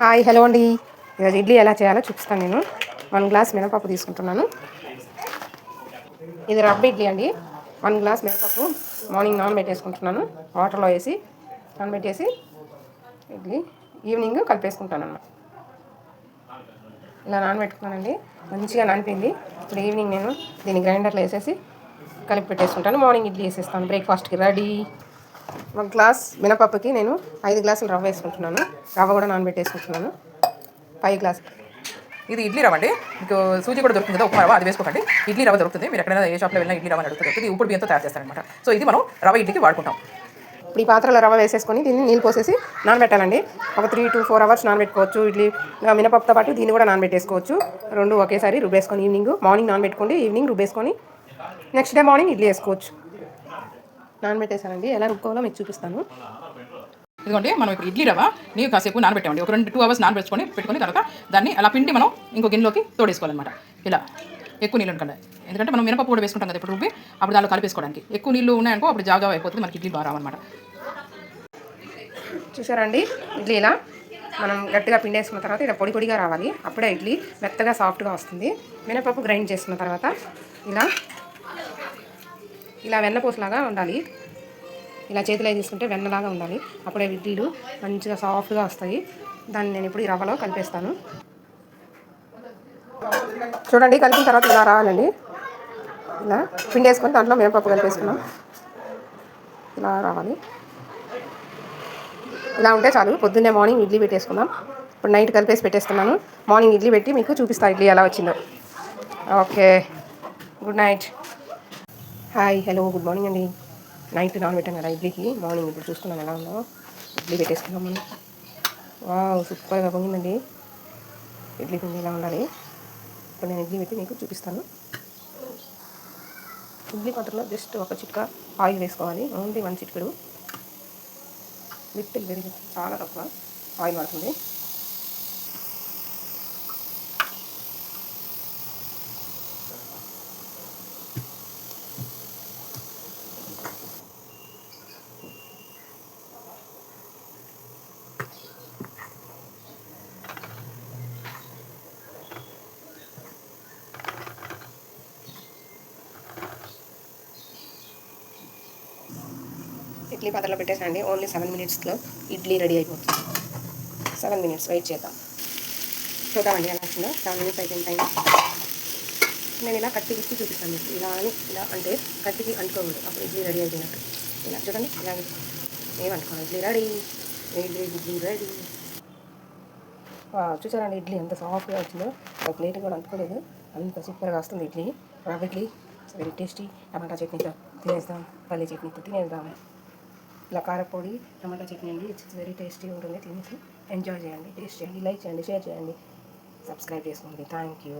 Hi hello అండి. ఈరోజు ఇడ్లీ ఎలా చేయాలో చూపిస్తాను. నేను 1 గ్లాస్ మినపప్పు తీసుకుంటున్నాను. ఇది రవ్వ ఇడ్లీ అండి. 1 గ్లాస్ మినపప్పు మార్నింగ్ నానబెట్టేసుకుంటున్నాను. వాటర్లో వేసి నానబెట్టేసి ఇడ్లీ ఈవినింగ్ కలిపేసుకుంటాను అన్నమాట. ఇలా నానబెట్టుకున్నానండి, మంచిగా నానిపోయింది. ఇప్పుడు ఈవినింగ్ నేను దీన్ని గ్రైండర్లో వేసేసి కలిపి పెట్టేసుకుంటాను. మార్నింగ్ ఇడ్లీ వేసేస్తాను. బ్రేక్ఫాస్ట్కి రెడీ. 1 గ్లాస్ మినపప్పుకి నేను 5 గ్లాసులు రవ్వ వేసుకుంటున్నాను. రవ్వ కూడా నానబెట్టేసుకుంటున్నాను. 5 గ్లాస్. ఇది ఇడ్లీ రవ్వ అండి. మీకు సూజీ కూడా దొరుకుతుంది కదా, ఉప్మా రవ్వ, అది వేసుకోకండి. ఇడ్లీ రవ్వ దొరుకుతుంది. మీరు ఎక్కడైనా ఏ షాప్లో వెళ్ళినా ఇడ్లీ రవ్వ దొరుకుతుంది. ఇది ఉప్పుడు బియ్యంతో తయారు చేస్తారనమాట. సో ఇది మనం రవ్వ ఇడ్లీకి వాడుకుంటాం. ఇప్పుడు ఈ పాత్రలో రవ్వ వేసేసుకొని దీన్ని నీళ్ళు పోసేసి నానబెట్టాలండి. ఒక 3 to 4 అవర్స్ నానబెట్టుకోవచ్చు. ఇడ్లీ మినపప్పుతో పాటు దీన్ని కూడా నానబెట్టేసుకోవచ్చు. రెండు ఒకేసారి రుబ్బేసుకొని మార్నింగ్ నానబెట్టుకోండి, ఈవినింగ్ రుబ్బేసుకొని నెక్స్ట్ డే మార్నింగ్ ఇడ్లీ వేసుకోవచ్చు. నానబెట్టేసానండి, ఎలా రుబ్బుకోవాలో మీకు చూపిస్తాను. ఇదిగోండి, మనం ఇప్పుడు ఇడ్లీ రవ్వ నీవు కాసేపు నానబెట్టామండి. ఒక 2 అవర్స్ పెట్టుకుని తర్వాత దాన్ని అలా పిండి మనం ఇంకో గిన్నెలోకి తోడేసుకోవాలన్నమాట. ఇలా ఎక్కువ నీళ్ళు ఉండకండి, ఎందుకంటే మనం మినపప్పు కూడా వేసుకుంటాం కదా ఇప్పుడు రుబ్బి, అప్పుడు దానిలో కలిపేసుకోవడానికి ఎక్కువ నీళ్ళు ఉన్నాయనుకో అప్పుడు జాగా అయిపోతుంది, మనకి ఇడ్లీ బాగా రావన్నమాట. చూసారండి, ఇడ్లీ ఇలా మనం గట్టిగా పిండేసుకున్న తర్వాత ఇలా పొడి పొడిగా రావాలి. అప్పుడే ఇడ్లీ మెత్తగా సాఫ్ట్గా వస్తుంది. మినపప్పు గ్రైండ్ చేసుకున్న తర్వాత ఇలా వెన్నపూసలాగా ఉండాలి. ఇలా చేతిలో తీసుకుంటే వెన్నలాగా ఉండాలి. అప్పుడే ఇడ్లీలు మంచిగా సాఫ్ట్గా వస్తాయి. దాన్ని నేను ఇప్పుడు ఈ రవ్వలో కలిపేస్తాను. చూడండి, కలిపిన తర్వాత ఇలా రావాలండి. ఇలా పిండేసుకొని దాంట్లో మినపప్పు కలిపేసుకున్నాం. ఇలా రావాలి. ఇలా ఉంటే చాలు. పొద్దున్నే మార్నింగ్ ఇడ్లీ పెట్టేసుకుందాం. ఇప్పుడు నైట్ కలిపేసి పెట్టేస్తున్నాను. మార్నింగ్ ఇడ్లీ పెట్టి మీకు చూపిస్తా ఇడ్లీ ఎలా వచ్చిందో. Okay, good night. Hi hello good morning అండి. నైట్ నానబెట్టాం కదా ఇడ్లీకి, మార్నింగ్ ఇప్పుడు చూసుకున్నాం ఎలా ఉందో. ఇడ్లీ పెట్టేసుకున్నాం మనం. వావ్, సూపర్గా పొంగిందండి. ఇడ్లీ పిండి ఎలా ఉండాలి. ఇప్పుడు నేను ఇడ్లీ పెట్టి మీకు చూపిస్తాను. ఇడ్లీ పాత్రలో జస్ట్ ఒక చిట్కా ఆయిల్ వేసుకోవాలి. ఓన్లీ 1 చిటికెడు, లిటిల్ వెరీ చాలా తక్కువ ఆయిల్ పడుతుంది. ఇడ్లీ పాత్రలో పెట్టేసండి. ఓన్లీ 7 మినిట్స్లో ఇడ్లీ రెడీ అయిపోతుంది. 7 మినిట్స్ వెయిట్ చేద్దాం. చూద్దామండి ఎలా వచ్చిందో. 7 మినిట్స్ అయిపోయిన టైం. నేను ఇలా కత్తికి ఇచ్చి చూపిస్తాను. ఇలా అంటే కత్తికి అంటుకోకూడదు, అప్పుడు ఇడ్లీ రెడీ అయిపోయినట్టు. ఇలా చూడండి, ఇలా ఏమంటుకోవాలి. ఇడ్లీ రెడీ. ఇడ్లీ రెడీ. చూసారండి, ఇడ్లీ ఎంత సాఫ్ట్గా వచ్చిందో. ఒక ప్లేట్ కూడా అంటుకోలేదు, అంత సూపర్గా వస్తుంది ఇడ్లీ. రవ్వ ఇడ్లీ వెరీ టేస్టీ. టమాటా చట్నీతో తినేస్తాం, పల్లీ చట్నీతో తినేద్దాం. ఇలా కారపొడి టమాటా చట్నీ అండి, ఇట్స్ వెరీ టేస్టీ ఉంటుంది. తినేసి ఎంజాయ్ చేయండి, టేస్ట్ చేయండి, లైక్ చేయండి, షేర్ చేయండి, సబ్స్క్రైబ్ చేసుకోండి. Thank you.